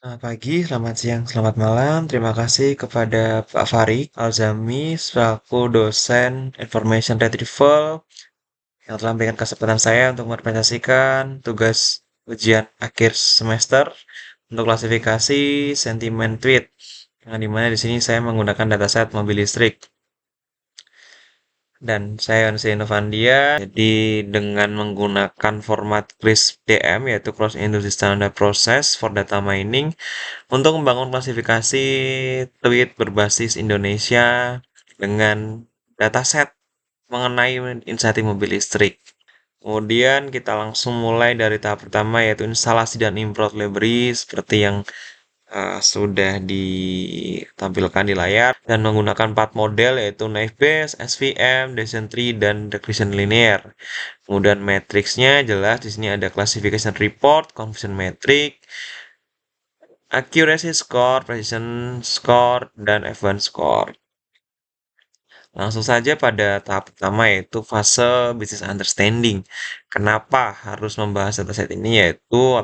Pagi, selamat siang, selamat malam. Terima kasih kepada Pak Farid Alzami selaku dosen Information Retrieval yang telah memberikan kesempatan saya untuk merepresentasikan tugas ujian akhir semester untuk klasifikasi sentimen tweet. Yang dimana di sini saya menggunakan dataset mobil listrik. Dan saya Yonsi Novandia, jadi dengan menggunakan format CRISP DM, yaitu Cross Industry Standard Process for Data Mining, untuk membangun klasifikasi tweet berbasis Indonesia dengan dataset mengenai insentif mobil listrik. Kemudian kita langsung mulai dari tahap pertama yaitu instalasi dan import library seperti yang sudah ditampilkan di layar dan menggunakan 4 model yaitu Naive Bayes, SVM, Decision Tree, dan Regression Linear. Kemudian matriksnya jelas di sini ada classification report, confusion metric, accuracy score, precision score, dan F1 score. Langsung saja pada tahap pertama yaitu fase business understanding. Kenapa harus membahas dataset ini? Yaitu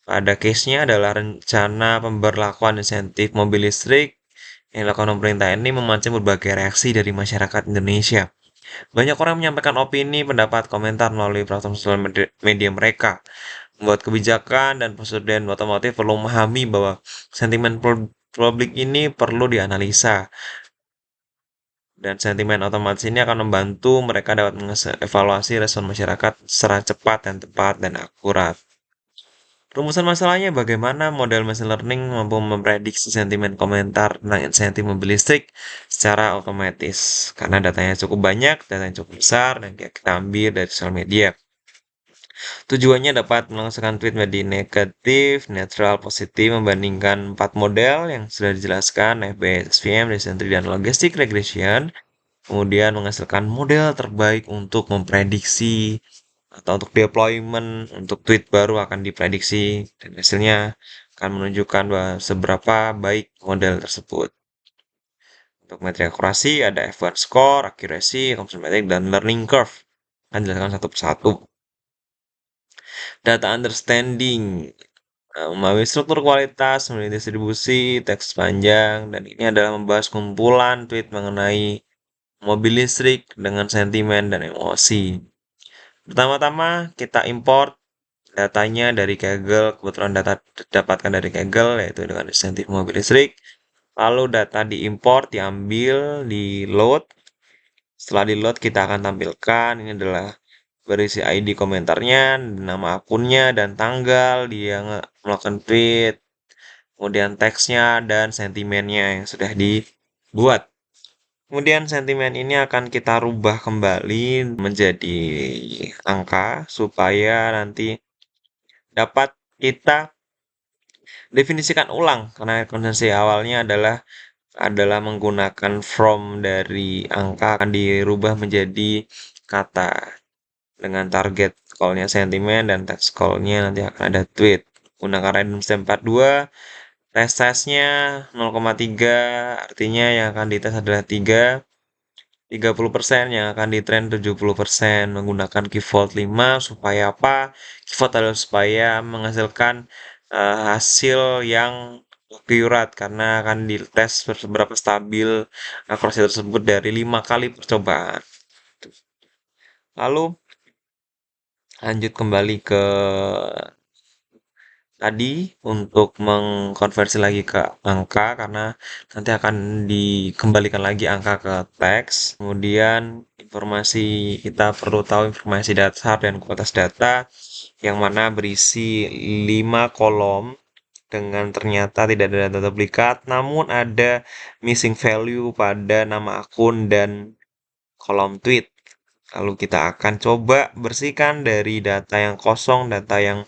pada case-nya adalah rencana pemberlakuan insentif mobil listrik yang dilakukan pemerintah ini memancing berbagai reaksi dari masyarakat Indonesia. Banyak orang menyampaikan opini, pendapat, komentar melalui platform sosial media mereka. Membuat kebijakan dan presiden otomotif perlu memahami bahwa sentimen publik ini perlu dianalisa. Dan sentimen otomatis ini akan membantu mereka dapat mengevaluasi respon masyarakat secara cepat dan tepat dan akurat. Rumusan masalahnya bagaimana model machine learning mampu memprediksi sentimen komentar tentang insentif mobil listrik secara otomatis. Karena datanya cukup banyak, datanya cukup besar, dan kita ambil dari sosial media. Tujuannya dapat melangsungkan tweet menjadi negatif, netral, positif membandingkan 4 model yang sudah dijelaskan, FBS, SVM, Tree, dan Logistic Regression. Kemudian menghasilkan model terbaik untuk memprediksi atau untuk deployment untuk tweet baru akan diprediksi dan hasilnya akan menunjukkan bahwa seberapa baik model tersebut. Untuk metrik akurasi ada F1 score, accuracy, conversion metric, dan learning curve. Akan dijelaskan satu persatu. Data understanding memahami struktur kualitas, memilih distribusi, teks panjang, dan ini adalah membahas kumpulan tweet mengenai mobil listrik dengan sentimen dan emosi. Pertama-tama kita import datanya dari Kaggle, kebetulan data didapatkan dari Kaggle yaitu dengan insentif mobil listrik. Lalu data diimport, diambil, di load. Setelah di load kita akan tampilkan ini adalah berisi ID komentarnya, nama akunnya, dan tanggal dia melakukan tweet. Kemudian teksnya dan sentimennya yang sudah dibuat. Kemudian sentimen ini akan kita rubah kembali menjadi angka supaya nanti dapat kita definisikan ulang karena konsepsi awalnya adalah menggunakan from dari angka akan dirubah menjadi kata dengan target call-nya sentimen dan text call-nya nanti akan ada tweet. Gunakan random stamp 42, test size-nya 0,3, artinya yang akan dites adalah 30% yang akan di-train 70% menggunakan key vault 5 supaya apa? Key vault adalah supaya menghasilkan hasil yang akurat karena akan dites seberapa stabil akurasi tersebut dari 5 kali percobaan. Lalu lanjut kembali ke tadi untuk mengkonversi lagi ke angka karena nanti akan dikembalikan lagi angka ke teks. Kemudian informasi kita perlu tahu informasi dasar dan kualitas data yang mana berisi 5 kolom dengan ternyata tidak ada data duplikat namun ada missing value pada nama akun dan kolom tweet. Lalu kita akan coba bersihkan dari data yang kosong, data yang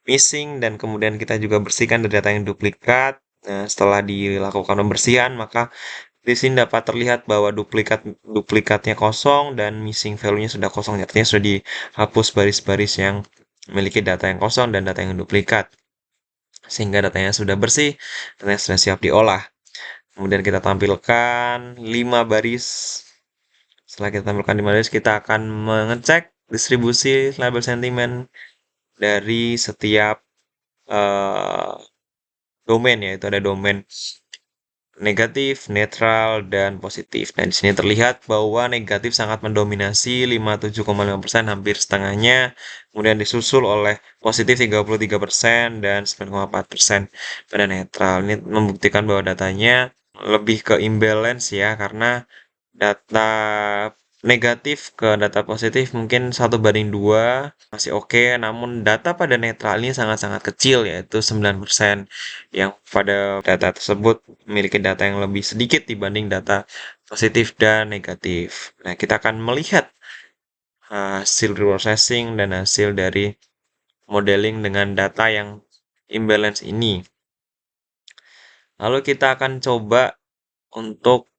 missing, dan kemudian kita juga bersihkan dari data yang duplikat. Nah, setelah dilakukan pembersihan, maka di sini dapat terlihat bahwa duplikatnya kosong dan missing value-nya sudah kosong. Artinya sudah dihapus baris-baris yang memiliki data yang kosong dan data yang duplikat. Sehingga datanya sudah bersih, datanya sudah siap diolah. Kemudian kita tampilkan 5 baris. Setelah kita tampilkan 5 baris, kita akan mengecek distribusi label sentimen dari setiap domain, yaitu ada domain negatif, netral, dan positif. Dan di sini terlihat bahwa negatif sangat mendominasi 57,5%, hampir setengahnya. Kemudian disusul oleh positif 33% dan 9,4% pada netral. Ini membuktikan bahwa datanya lebih ke imbalance ya, karena data negatif ke data positif mungkin 1:2 masih oke, namun data pada netral ini sangat-sangat kecil, yaitu 9%, yang pada data tersebut memiliki data yang lebih sedikit dibanding data positif dan negatif. Nah, kita akan melihat hasil reprocessing dan hasil dari modeling dengan data yang imbalance ini. Lalu kita akan coba untuk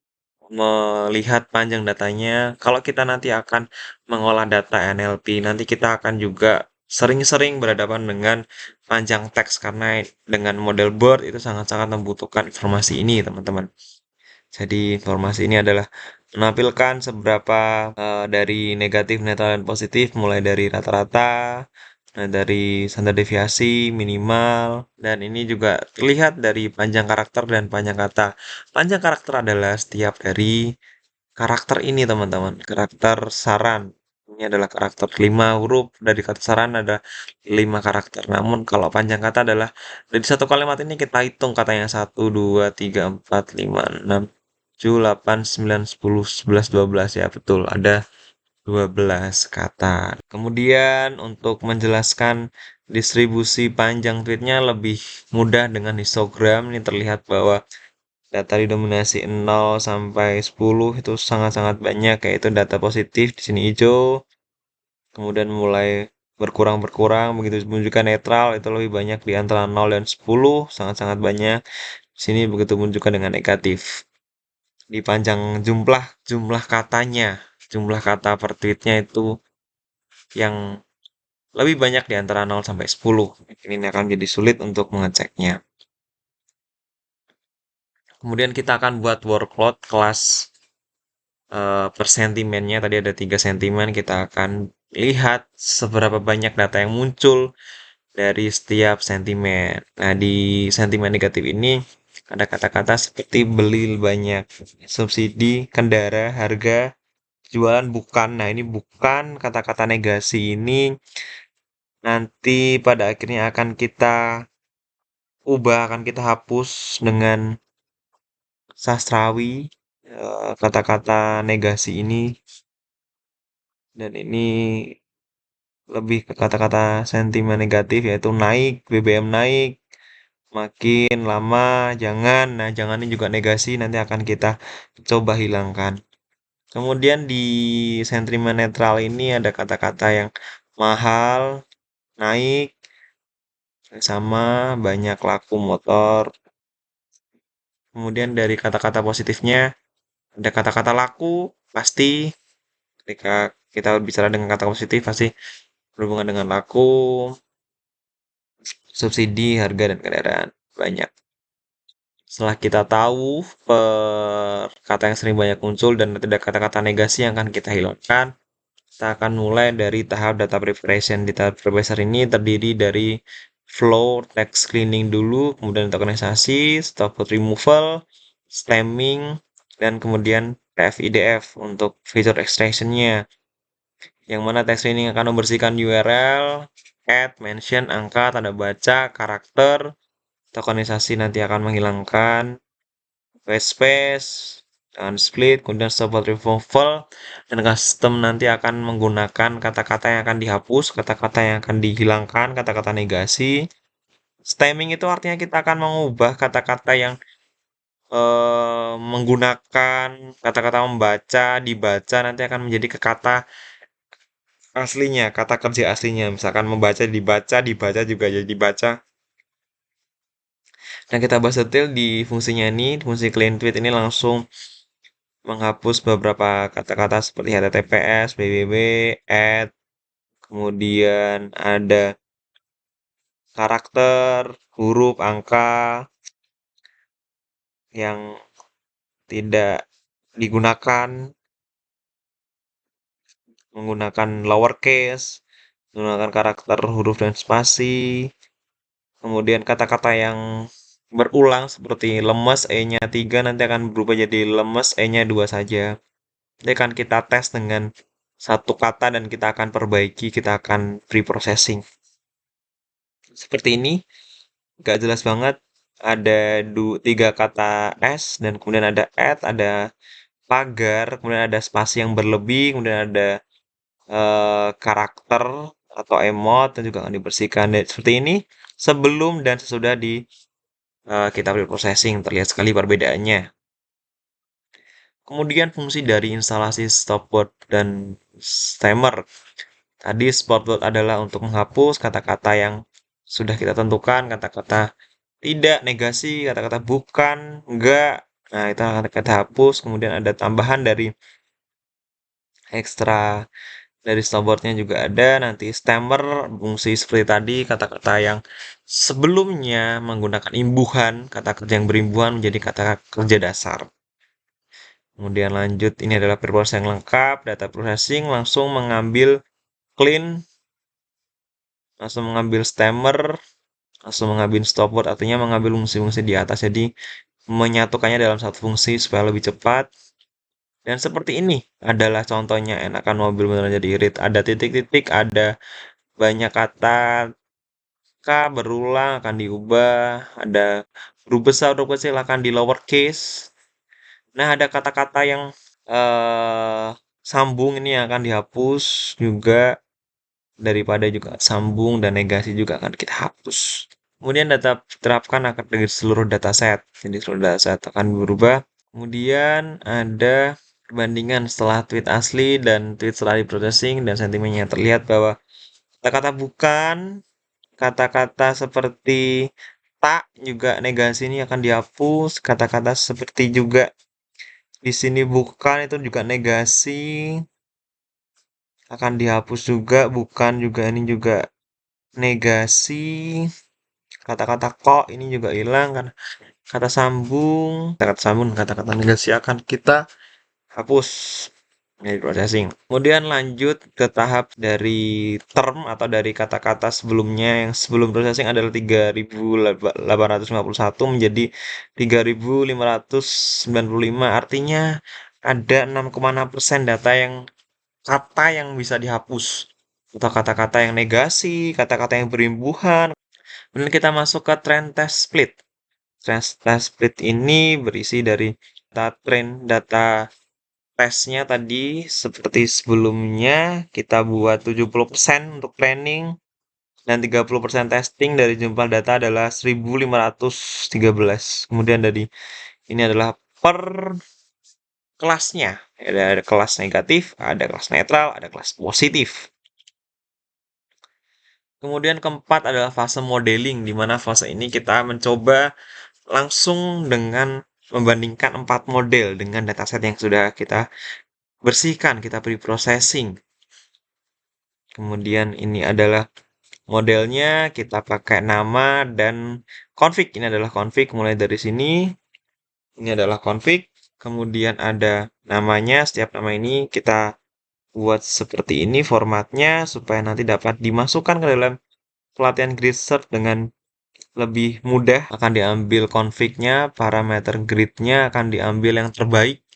melihat panjang datanya. Kalau kita nanti akan mengolah data NLP, nanti kita akan juga sering-sering berhadapan dengan panjang teks, karena dengan model BERT itu sangat-sangat membutuhkan informasi ini, teman-teman. Jadi informasi ini adalah menampilkan seberapa dari negatif, netral, dan positif, mulai dari rata-rata, dari standar deviasi minimal, dan ini juga terlihat dari panjang karakter dan panjang kata. Panjang karakter adalah setiap dari karakter ini, teman-teman, karakter saran. Ini adalah karakter 5 huruf, dari kata saran ada 5 karakter. Namun kalau panjang kata adalah dari satu kalimat ini kita hitung katanya 1, 2, 3, 4, 5, 6, 7, 8, 9, 10, 11, 12 ya, betul. Ada 12 kata. Kemudian untuk menjelaskan distribusi panjang tweetnya lebih mudah dengan histogram. Ini terlihat bahwa data didominasi 0 sampai 10 itu sangat-sangat banyak, yaitu data positif di sini hijau, kemudian mulai berkurang-berkurang, begitu menunjukkan netral itu lebih banyak di antara 0 dan 10, sangat-sangat banyak. Di sini begitu menunjukkan dengan negatif. Di panjang jumlah katanya, jumlah kata per tweetnya itu yang lebih banyak di antara 0 sampai 10. Ini akan menjadi sulit untuk mengeceknya. Kemudian kita akan buat workload kelas per sentimennya. Tadi ada 3 sentimen, kita akan lihat seberapa banyak data yang muncul dari setiap sentimen. Nah, di sentimen negatif ini ada kata-kata seperti beli banyak, subsidi, kendara, harga, jualan, bukan. Nah, ini bukan, kata-kata negasi ini nanti pada akhirnya akan kita ubah, akan kita hapus dengan sastrawi, kata-kata negasi ini, dan ini lebih ke kata-kata sentimen negatif, yaitu naik, BBM naik, makin lama, jangan. Nah, jangan ini juga negasi, nanti akan kita coba hilangkan. Kemudian di sentimen netral ini ada kata-kata yang mahal, naik, sama banyak laku motor. Kemudian dari kata-kata positifnya ada kata-kata laku, pasti ketika kita bicara dengan kata positif pasti berhubungan dengan laku, subsidi, harga, dan kendaraan. Banyak. Setelah kita tahu kata yang sering banyak muncul dan tidak kata-kata negasi yang akan kita hilangkan, kita akan mulai dari tahap data preparation. Di tahap preparation ini terdiri dari flow, text cleaning dulu, kemudian tokenisasi, stop code removal, stemming, dan kemudian TF-IDF untuk feature extraction-nya. Yang mana text cleaning akan membersihkan URL, add, mention, angka, tanda baca, karakter. Tokenisasi nanti akan menghilangkan white space, dan split, kemudian stop removal, dan custom nanti akan menggunakan kata-kata yang akan dihapus, kata-kata yang akan dihilangkan, kata-kata negasi. Stemming itu artinya kita akan mengubah kata-kata yang menggunakan kata-kata membaca, dibaca, nanti akan menjadi ke kata aslinya, kata kerja aslinya. Misalkan membaca, dibaca juga jadi dibaca. Dan kita bahas detail di fungsinya ini, fungsi clean tweet ini langsung menghapus beberapa kata-kata seperti HTTPS, www, add, kemudian ada karakter, huruf, angka yang tidak digunakan, menggunakan lowercase, menggunakan karakter, huruf, dan spasi, kemudian kata-kata yang berulang seperti lemes E-nya 3 nanti akan berubah jadi lemes E-nya 2 saja. Nanti akan kita tes dengan satu kata dan kita akan perbaiki, kita akan pre-processing. Seperti ini, gak jelas banget. Ada tiga kata S, dan kemudian ada add, ada pagar, kemudian ada spasi yang berlebih, kemudian ada karakter atau emot yang juga akan dibersihkan. Dan seperti ini, sebelum dan sesudah kita pre-processing, terlihat sekali perbedaannya. Kemudian fungsi dari instalasi stopword dan timer. Tadi stopword adalah untuk menghapus kata-kata yang sudah kita tentukan, kata-kata tidak, negasi, kata-kata bukan, enggak. Nah, itu akan kita hapus. Kemudian ada tambahan dari ekstra dari stopwordnya juga ada. Nanti stammer, fungsi seperti tadi, kata-kata yang sebelumnya menggunakan imbuhan, kata kerja yang berimbuhan menjadi kata kerja dasar. Kemudian lanjut, ini adalah preprocessing yang lengkap, data processing langsung mengambil clean, langsung mengambil stammer, langsung mengambil stopword, artinya mengambil fungsi-fungsi di atas, jadi menyatukannya dalam satu fungsi supaya lebih cepat. Dan seperti ini adalah contohnya enakan mobil beneran jadi irit. Ada titik-titik, ada banyak kata K berulang akan diubah, ada huruf besar, huruf kecil akan di lowercase. Nah, ada kata-kata yang eh sambung ini yang akan dihapus juga, daripada juga sambung dan negasi juga akan kita hapus. Kemudian data diterapkan akan dari seluruh dataset. Jadi seluruh dataset akan berubah. Kemudian ada perbandingan setelah tweet asli dan tweet setelah diprocessing dan sentimennya. Terlihat bahwa kata-kata bukan, kata-kata seperti tak juga negasi ini akan dihapus. Kata-kata seperti juga di sini bukan itu juga negasi akan dihapus juga. Bukan juga ini juga negasi. Kata-kata kok ini juga hilang kan. Kata-kata sambung, kata-kata negasi akan kita hapus dari processing. Kemudian lanjut ke tahap dari term atau dari kata-kata sebelumnya yang sebelum processing adalah 3.851 menjadi 3.595. Artinya ada 6,6% data yang kata yang bisa dihapus. Atau kata-kata yang negasi, kata-kata yang berimbuhan. Kemudian kita masuk ke trend test split. Trend test split ini berisi dari data tesnya tadi seperti sebelumnya kita buat 70% untuk training dan 30% testing. Dari jumlah data adalah 1.513. Kemudian dari ini adalah per kelasnya. Ada kelas negatif, ada kelas netral, ada kelas positif. Kemudian keempat adalah fase modeling, di mana fase ini kita mencoba langsung dengan membandingkan 4 model dengan dataset yang sudah kita bersihkan, kita pre-processing. Kemudian ini adalah modelnya, kita pakai nama dan config. Ini adalah config, mulai dari sini. Ini adalah config, kemudian ada namanya. Setiap nama ini kita buat seperti ini formatnya, supaya nanti dapat dimasukkan ke dalam pelatihan grid search dengan lebih mudah. Akan diambil config-nya, parameter grid-nya akan diambil yang terbaik.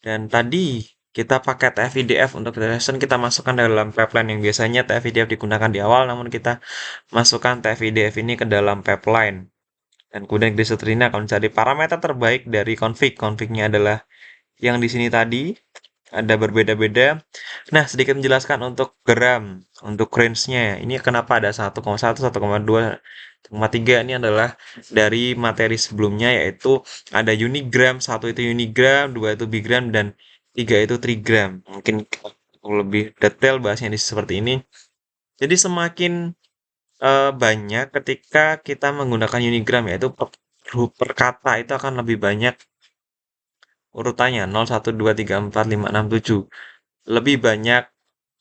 Dan tadi kita pakai TF-IDF untuk presentation, kita masukkan dalam pipeline yang biasanya TF-IDF digunakan di awal, namun kita masukkan TF-IDF ini ke dalam pipeline. Dan kemudian Grid ini akan mencari parameter terbaik dari config. Config-nya adalah yang di sini tadi, ada berbeda-beda. Nah, sedikit menjelaskan untuk gram, untuk range-nya. Ini kenapa ada 1,1, 1,2, 1,3. Ini adalah dari materi sebelumnya, yaitu ada unigram, 1 itu unigram, 2 itu bigram, dan 3 itu trigram. Mungkin lebih detail bahasnya di seperti ini. Jadi semakin banyak ketika kita menggunakan unigram, yaitu per kata itu akan lebih banyak urutannya 0, 1, 2, 3, 4, 5, 6, 7. Lebih banyak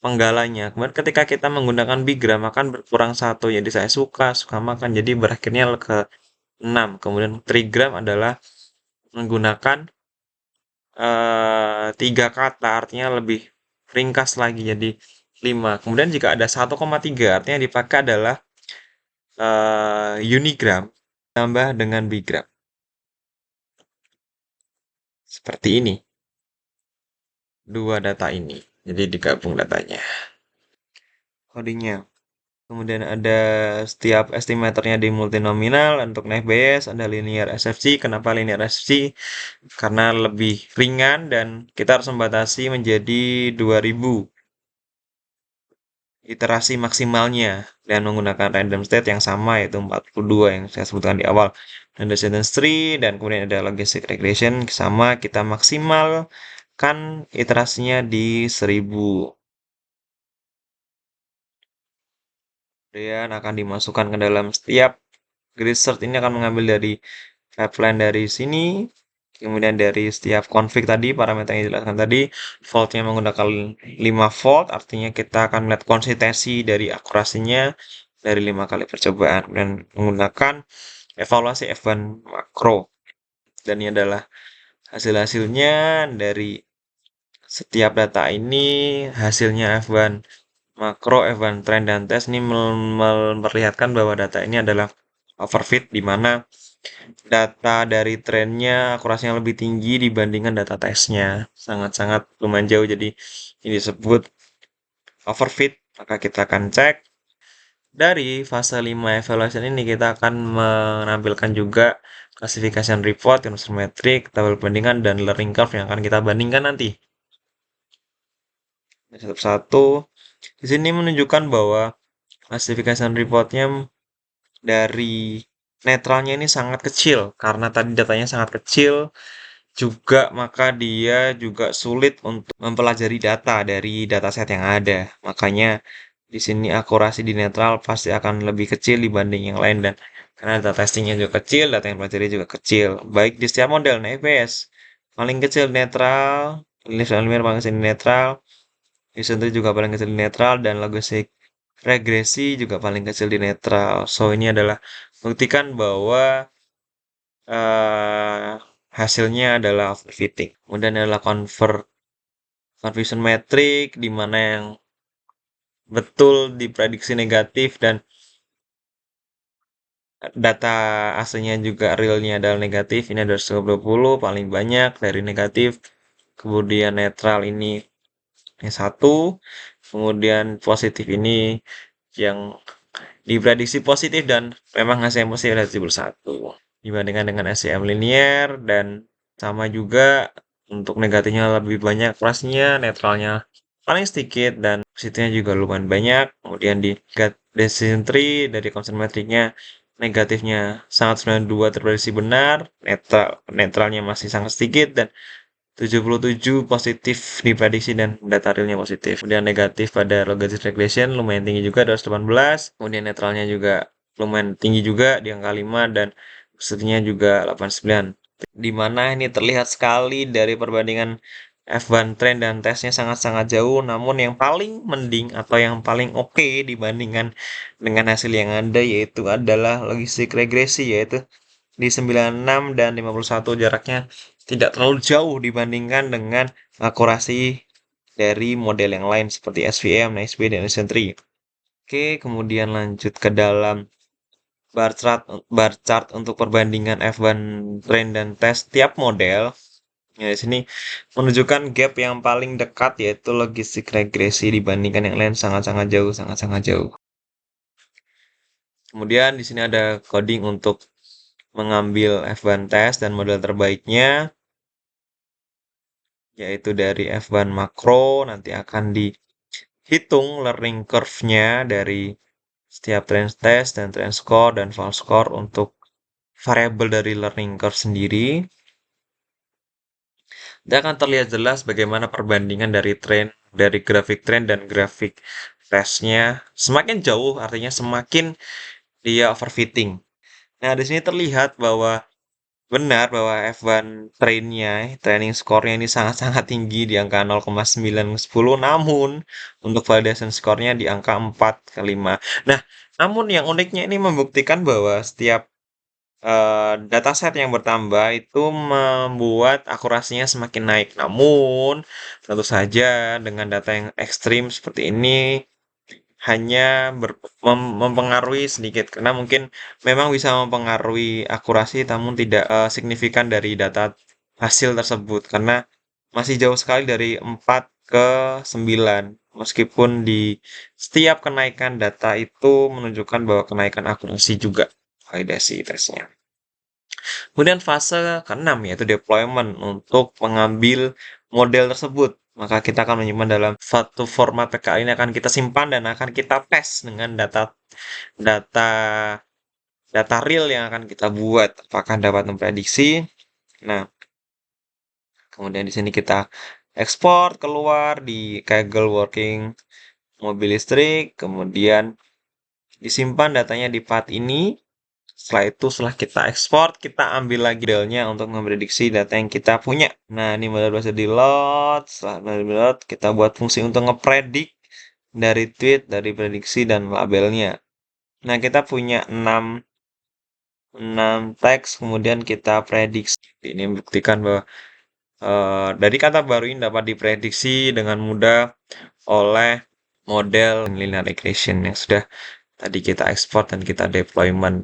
penggalanya. Kemudian ketika kita menggunakan bigram akan berkurang satu. Jadi saya suka makan. Jadi berakhirnya ke 6. Kemudian trigram adalah menggunakan 3 kata, artinya lebih ringkas lagi jadi 5. Kemudian jika ada 1,3 artinya dipakai adalah unigram. tambah dengan bigraph. Seperti ini, dua data ini. Jadi digabung datanya. Codingnya. Kemudian ada setiap estimatornya di multinominal. Untuk naik Bayes ada linear SFC. Kenapa linear SFC? Karena lebih ringan dan kita harus membatasi menjadi 2000 iterasi maksimalnya dan menggunakan random state yang sama yaitu 42 yang saya sebutkan di awal. Dan descendants tree dan kemudian ada logistic regression sama kita maksimalkan iterasinya di 1000. Kemudian akan dimasukkan ke dalam setiap grid search ini akan mengambil dari pipeline dari sini, kemudian dari setiap config tadi, parameter yang dijelaskan tadi, voltnya menggunakan 5 volt, artinya kita akan melihat konsistensi dari akurasinya dari 5 kali percobaan, dan menggunakan evaluasi F1 makro. Dan ini adalah hasil-hasilnya dari setiap data ini, hasilnya F1 makro, F1 trend, dan test ini memperlihatkan bahwa data ini adalah overfit, di mana data dari trennya akurasinya lebih tinggi dibandingkan data tesnya. Sangat-sangat lumayan jauh, jadi ini disebut overfit. Maka kita akan cek. Dari fase 5 evaluation ini kita akan menampilkan juga classification report, user metric, tabel bandingan, dan learning curve yang akan kita bandingkan nanti. Satu-satu. Di sini menunjukkan bahwa classification reportnya dari netralnya ini sangat kecil. Karena tadi datanya sangat kecil, juga maka dia juga sulit untuk mempelajari data dari dataset yang ada. Makanya di sini akurasi di netral pasti akan lebih kecil dibanding yang lain, dan karena data testingnya juga kecil, data yang pelajari juga kecil. Baik di setiap model, nah EPS paling kecil netral, linear linear paling kecil netral, Eccentric juga paling kecil di netral, dan logistic regresi juga paling kecil di netral. So ini adalah buktikan bahwa eh, hasilnya adalah overfitting. Kemudian adalah conversion metric, di mana yang betul diprediksi negatif dan data aslinya juga realnya adalah negatif. Ini ada 120 paling banyak dari negatif. Kemudian netral ini yang satu. Kemudian positif ini yang diprediksi positif dan memang hasilnya positif ada 71. Dibandingkan dengan SCM linear, dan sama juga untuk negatifnya lebih banyak plusnya, netralnya paling sedikit, dan positifnya juga lumayan banyak. Kemudian di decision tree dari concern metricnya negatifnya sangat 92 terprediksi benar, netralnya masih sangat sedikit, dan 77 positif diprediksi dan data realnya positif. Kemudian negatif pada logistic regression lumayan tinggi juga 218. Kemudian netralnya juga lumayan tinggi juga di angka 5, dan positifnya juga 89. Di mana ini terlihat sekali dari perbandingan F1 trend dan tesnya sangat-sangat jauh, namun yang paling mending atau yang paling oke dibandingkan dengan hasil yang ada yaitu adalah logistic regresi, yaitu di 96 dan 51 jaraknya tidak terlalu jauh dibandingkan dengan akurasi dari model yang lain seperti SVM, NICE-B, dan Eccentric. Oke, kemudian lanjut ke dalam bar chart untuk perbandingan F1 trend dan test tiap model. Ya, di sini menunjukkan gap yang paling dekat yaitu logistik regresi dibandingkan yang lain sangat-sangat jauh, sangat-sangat jauh. Kemudian di sini ada coding untuk mengambil F1 test dan model terbaiknya, yaitu dari F1 makro. Nanti akan dihitung learning curve-nya dari setiap trend test dan trend score dan false score untuk variabel dari learning curve sendiri. Dan akan terlihat jelas bagaimana perbandingan dari dari grafik trend dan grafik testnya. Semakin jauh artinya semakin dia overfitting. Nah, di sini terlihat bahwa benar bahwa F1 training score-nya ini sangat-sangat tinggi di angka 0,910, namun untuk validation score-nya di angka 4 ke 5. Nah, namun yang uniknya ini membuktikan bahwa setiap dataset yang bertambah itu membuat akurasinya semakin naik. Namun, tentu saja dengan data yang ekstrim seperti ini, hanya mempengaruhi sedikit, karena mungkin memang bisa mempengaruhi akurasi namun tidak signifikan dari data hasil tersebut, karena masih jauh sekali dari 4 ke 9. Meskipun di setiap kenaikan data itu menunjukkan bahwa kenaikan akurasi juga validasi tesnya. Kemudian fase keenam yaitu deployment untuk mengambil model tersebut. Maka kita akan menyimpan dalam satu format PKI ini akan kita simpan dan akan kita tes dengan data data data real yang akan kita buat. Apakah dapat memprediksi? Nah, kemudian di sini kita ekspor keluar di Kaggle Working mobil listrik, kemudian disimpan datanya di path ini. Setelah itu, setelah kita ekspor, kita ambil lagi modelnya untuk memprediksi data yang kita punya. Nah, ini model bisa di load. Setelah model di load, kita buat fungsi untuk ngepredik dari tweet, dari prediksi, dan labelnya. Nah, kita punya 6 teks, kemudian kita prediksi. Ini membuktikan bahwa dari kata baru ini dapat diprediksi dengan mudah oleh model linear regression yang sudah tadi kita ekspor dan kita deployment.